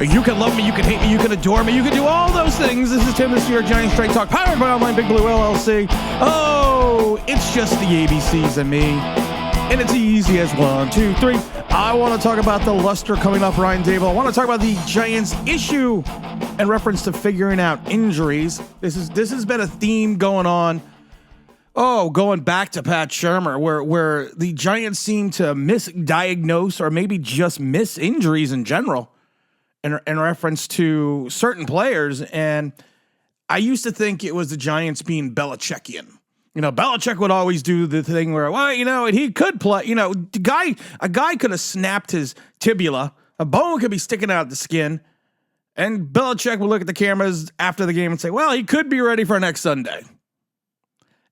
You can love me, you can hate me, you can adore me, you can do all those things. This is Tim, this is your Giants Straight Talk, powered by Online Big Blue LLC. Oh, it's just the ABCs and me. And it's easy as 1, 2, 3. I want to talk about the luster coming off Ryan Daboll. I want to talk about the Giants issue in reference to figuring out injuries. This has been a theme going on. Oh, going back to Pat Shurmur, where the Giants seem to misdiagnose or maybe just miss injuries in general in reference to certain players. And I used to think it was the Giants being Belichickian. You know, Belichick would always do the thing where, well, you know, he could play, you know, a guy could have snapped his tibia, a bone could be sticking out the skin, and Belichick would look at the cameras after the game and say, well, he could be ready for next Sunday.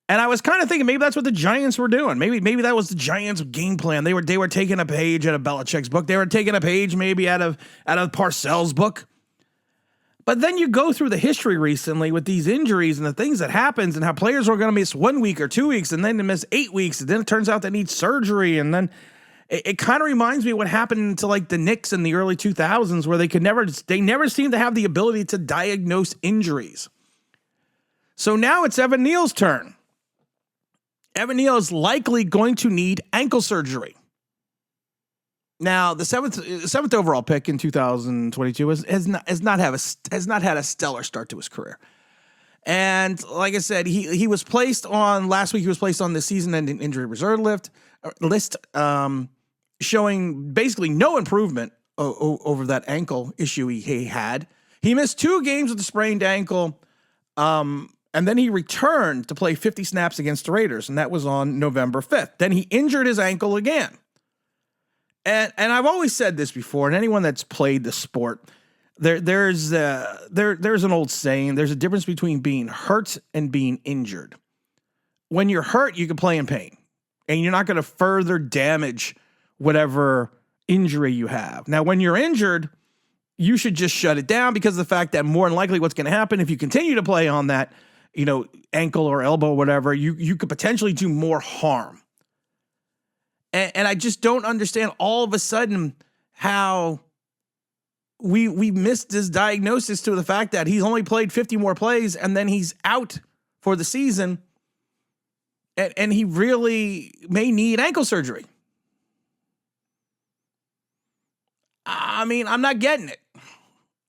And I was kind of thinking maybe that's what the Giants were doing. Maybe that was the Giants' game plan. They were taking a page out of Belichick's book. They were taking a page maybe out of Parcells' book. But then you go through the history recently with these injuries and the things that happens and how players are going to miss 1 week or 2 weeks and then they miss 8 weeks. And then it turns out they need surgery. And then it kind of reminds me of what happened to like the Knicks in the early 2000s where they never seemed to have the ability to diagnose injuries. So now it's Evan Neal's turn. Evan Neal is likely going to need ankle surgery. Now, the seventh overall pick in 2022 has not had a stellar start to his career. And like I said, he was placed on last week. He was placed on the season-ending injury reserve list, showing basically no improvement over that ankle issue he had. He missed 2 games with a sprained ankle. And then he returned to play 50 snaps against the Raiders, and that was on November 5th. Then he injured his ankle again. And I've always said this before, and anyone that's played the sport, there's an old saying, there's a difference between being hurt and being injured. When you're hurt, you can play in pain, and you're not going to further damage whatever injury you have. Now, when you're injured, you should just shut it down because of the fact that more than likely what's going to happen if you continue to play on that, you know, ankle or elbow or whatever, you could potentially do more harm. And I just don't understand all of a sudden how we missed this diagnosis to the fact that he's only played 50 more plays and then he's out for the season. And he really may need ankle surgery. I mean, I'm not getting it.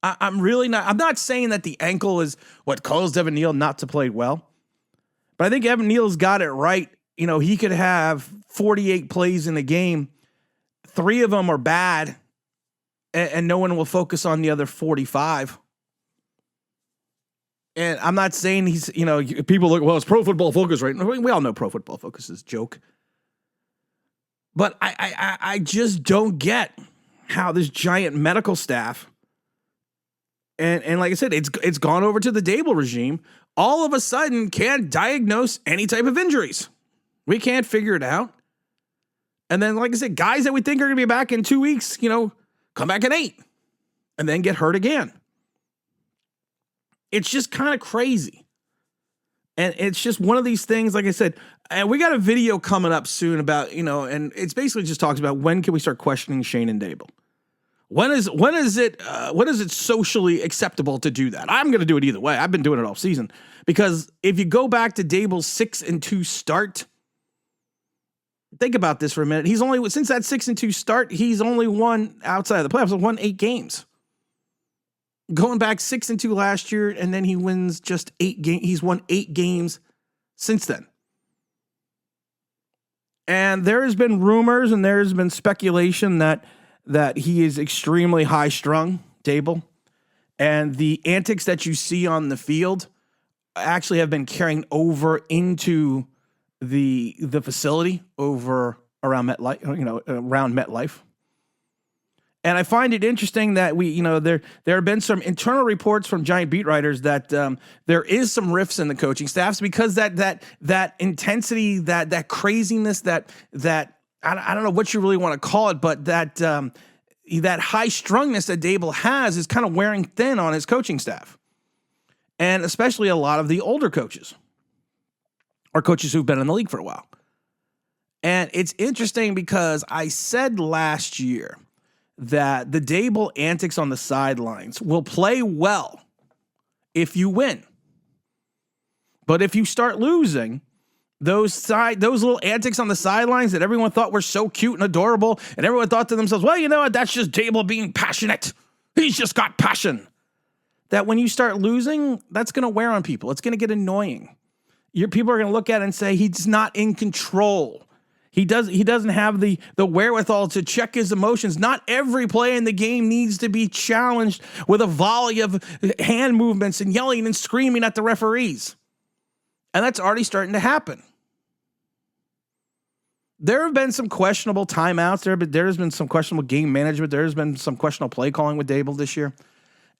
I'm really not. I'm not saying that the ankle is what caused Evan Neal not to play well. But I think Evan Neal's got it right. You know, he could have 48 plays in a game. 3 of them are bad. And no one will focus on the other 45. And I'm not saying he's, you know, people look, well, it's Pro Football Focus, right? We all know Pro Football Focus is a joke. But I just don't get how this giant medical staff, and like I said, it's gone over to the Daboll regime, all of a sudden can't diagnose any type of injuries. We can't figure it out. And then, like I said, guys that we think are going to be back in 2 weeks, you know, come back in 8 and then get hurt again. It's just kind of crazy. And it's just one of these things, like I said, and we got a video coming up soon about, you know, and it's basically just talks about when can we start questioning Schoen and Daboll? When is it socially acceptable to do that? I'm going to do it either way. I've been doing it all season because if you go back to Daboll's 6-2 start, think about this for a minute. Since that 6-2 start, he's only won outside of the playoffs, won 8 games. Going back 6-2 last year, and then he wins just 8 games. He's won 8 games since then. And there has been rumors and there has been speculation that he is extremely high-strung, Daboll. And the antics that you see on the field actually have been carrying over into the facility over around MetLife. And I find it interesting that there have been some internal reports from Giant beat writers that there is some rifts in the coaching staffs because that intensity, that craziness, that I don't know what you really want to call it, but that high strungness that Daboll has is kind of wearing thin on his coaching staff, and especially a lot of the older coaches or coaches who've been in the league for a while. And it's interesting because I said last year that the Daboll antics on the sidelines will play well if you win. But if you start losing, those little antics on the sidelines that everyone thought were so cute and adorable, and everyone thought to themselves, well, you know what, that's just Daboll being passionate. He's just got passion. That when you start losing, that's going to wear on people. It's going to get annoying. People are going to look at it and say, he's not in control. He doesn't have the wherewithal to check his emotions. Not every play in the game needs to be challenged with a volley of hand movements and yelling and screaming at the referees. And that's already starting to happen. There have been some questionable timeouts. There's been some questionable game management. There's been some questionable play calling with Daboll this year.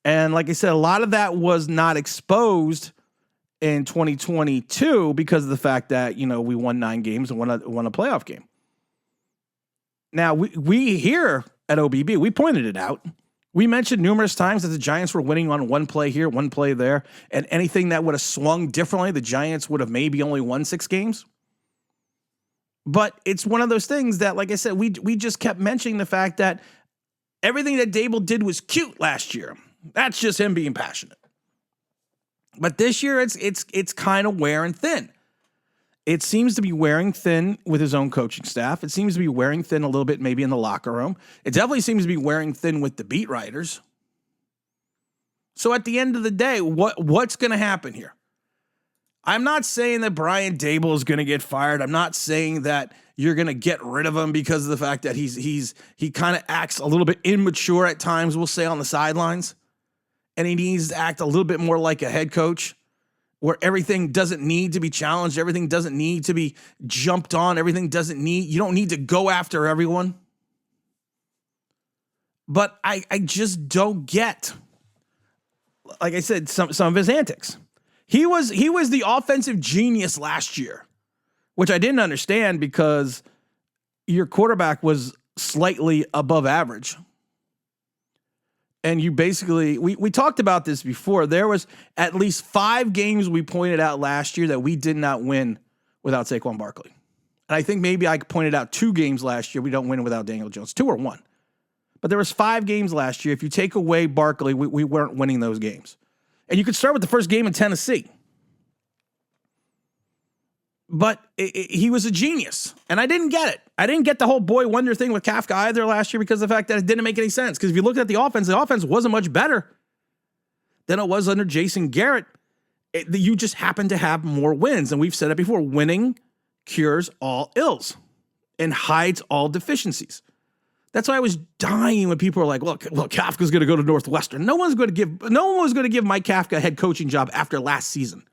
And like I said, a lot of that was not exposed in 2022 because of the fact that, we won 9 games and won a playoff game. Now, we here at OBB, we pointed it out. We mentioned numerous times that the Giants were winning on one play here, one play there, and anything that would have swung differently, the Giants would have maybe only won 6 games. But it's one of those things that, like I said, we just kept mentioning the fact that everything that Daboll did was cute last year. That's just him being passionate. But this year, it's kind of wearing thin. It seems to be wearing thin with his own coaching staff. It seems to be wearing thin a little bit maybe in the locker room. It definitely seems to be wearing thin with the beat writers. So at the end of the day, what's going to happen here? I'm not saying that Brian Daboll is going to get fired. I'm not saying that you're going to get rid of him because of the fact that he kind of acts a little bit immature at times, we'll say, on the sidelines. And he needs to act a little bit more like a head coach where everything doesn't need to be challenged. Everything doesn't need to be jumped on. You don't need to go after everyone. But I just don't get, like I said, some of his antics. He was the offensive genius last year, which I didn't understand because your quarterback was slightly above average. And you basically, we talked about this before. There was at least 5 games we pointed out last year that we did not win without Saquon Barkley. And I think maybe I pointed out 2 games last year we don't win without Daniel Jones, 2 or 1. But there was 5 games last year. If you take away Barkley, we weren't winning those games. And you could start with the first game in Tennessee. But he was a genius, and I didn't get it. I didn't get the whole boy wonder thing with Kafka either last year because of the fact that it didn't make any sense. Because if you look at the offense wasn't much better than it was under Jason Garrett. You just happen to have more wins. And we've said it before, winning cures all ills and hides all deficiencies. That's why I was dying when people were like, look, Kafka's going to go to Northwestern. No one was going to give Mike Kafka a head coaching job after last season.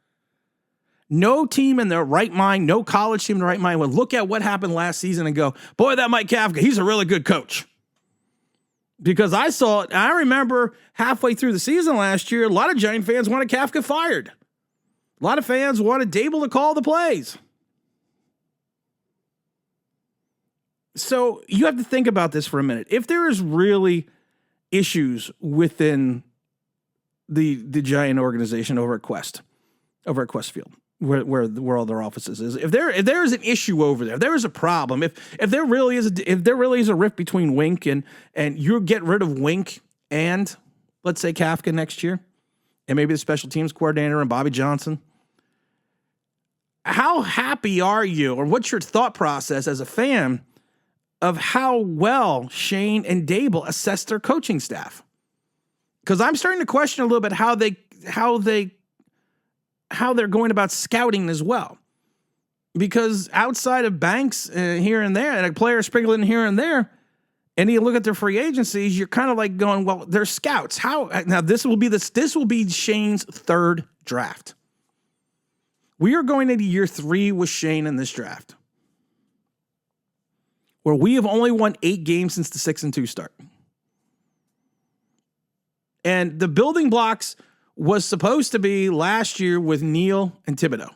No team in their right mind, no college team in their right mind would look at what happened last season and go, boy, that Mike Kafka, he's a really good coach. Because I saw it, I remember halfway through the season last year, a lot of Giant fans wanted Kafka fired. A lot of fans wanted Daboll to call the plays. So you have to think about this for a minute. If there is really issues within the Giant organization over at Questfield, where all their offices is, if there is an issue over there, if there is a problem, if there really is a rift between Wink and you get rid of Wink and let's say Kafka next year, and maybe the special teams coordinator and Bobby Johnson, how happy are you, or what's your thought process as a fan of how well Schoen and Daboll assess their coaching staff? Because I'm starting to question a little bit how they're going about scouting as well. Because outside of Banks here and there, and a player sprinkling here and there, and you look at their free agencies, you're kind of like going, well, they're scouts. How now? This will be Shane's 3rd draft. We are going into year 3 with Schoen in this draft, where we have only won 8 games since the 6-2 start. And the building blocks was supposed to be last year with Neal and Thibodeau.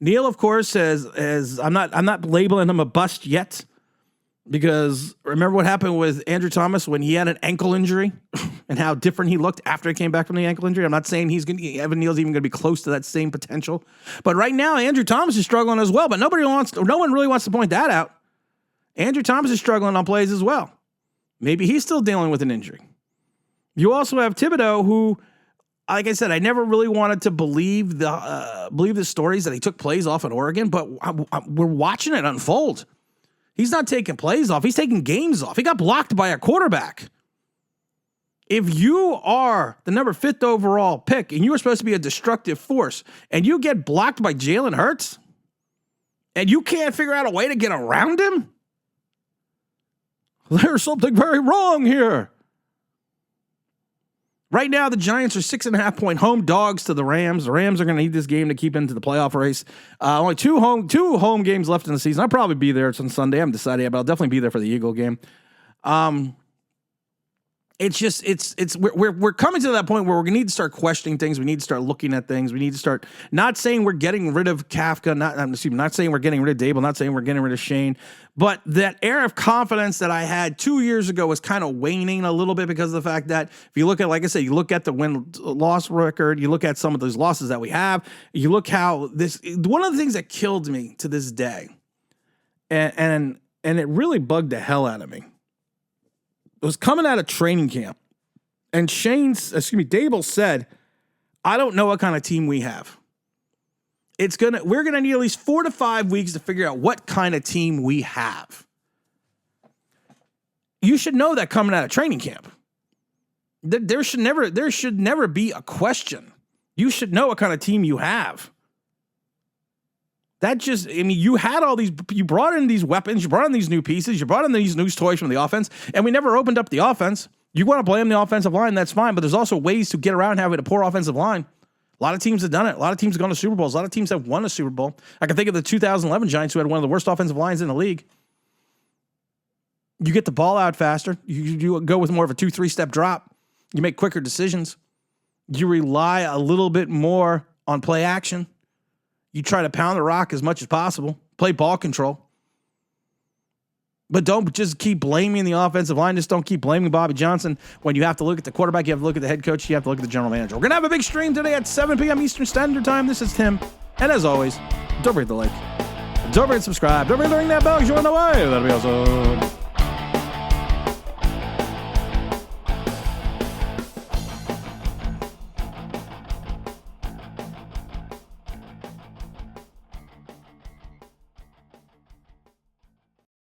Neal, of course, has I'm not labeling him a bust yet, because remember what happened with Andrew Thomas when he had an ankle injury and how different he looked after he came back from the ankle injury. I'm not saying Evan Neal's even going to be close to that same potential. But right now, Andrew Thomas is struggling as well, but no one really wants to point that out. Andrew Thomas is struggling on plays as well. Maybe he's still dealing with an injury. You also have Thibodeau, who, like I said, I never really wanted to believe the stories that he took plays off at Oregon, but we're watching it unfold. He's not taking plays off. He's taking games off. He got blocked by a quarterback. If you are the number 5th overall pick and you were supposed to be a destructive force and you get blocked by Jalen Hurts and you can't figure out a way to get around him, there's something very wrong here. Right now, the Giants are 6.5-point home dogs to the Rams. The Rams are going to need this game to keep into the playoff race. Only two home games left in the season. I'll probably be there. It's on Sunday. I haven't decided yet, but I'll definitely be there for the Eagle game. It's just we're coming to that point where we're going to need to start questioning things. We need to start looking at things. We need to start not saying we're getting rid of Kafka, not saying we're getting rid of Daboll, not saying we're getting rid of Schoen, but that air of confidence that I had 2 years ago is kind of waning a little bit because of the fact that if you look at, like I said, you look at the win-loss record, you look at some of those losses that we have, you look how one of the things that killed me to this day, and it really bugged the hell out of me. It was coming out of training camp, and Daboll said, "I don't know what kind of team we have. We're gonna need at least 4 to 5 weeks to figure out what kind of team we have." You should know that coming out of training camp. There should never be a question. You should know what kind of team you have. You had all these, you brought in these weapons, you brought in these new pieces, you brought in these new toys from the offense, and we never opened up the offense. You want to blame the offensive line, that's fine, but there's also ways to get around having a poor offensive line. A lot of teams have done it. A lot of teams have gone to Super Bowls. A lot of teams have won a Super Bowl. I can think of the 2011 Giants, who had one of the worst offensive lines in the league. You get the ball out faster. You go with more of a 2-3 step drop. You make quicker decisions. You rely a little bit more on play action. You try to pound the rock as much as possible. Play ball control. But don't just keep blaming the offensive line. Just don't keep blaming Bobby Johnson. When you have to look at the quarterback, you have to look at the head coach, you have to look at the general manager. We're going to have a big stream today at 7 p.m. Eastern Standard Time. This is Tim. And as always, don't forget to like. Don't forget to subscribe. Don't forget to ring that bell because you're on the way. That'll be awesome.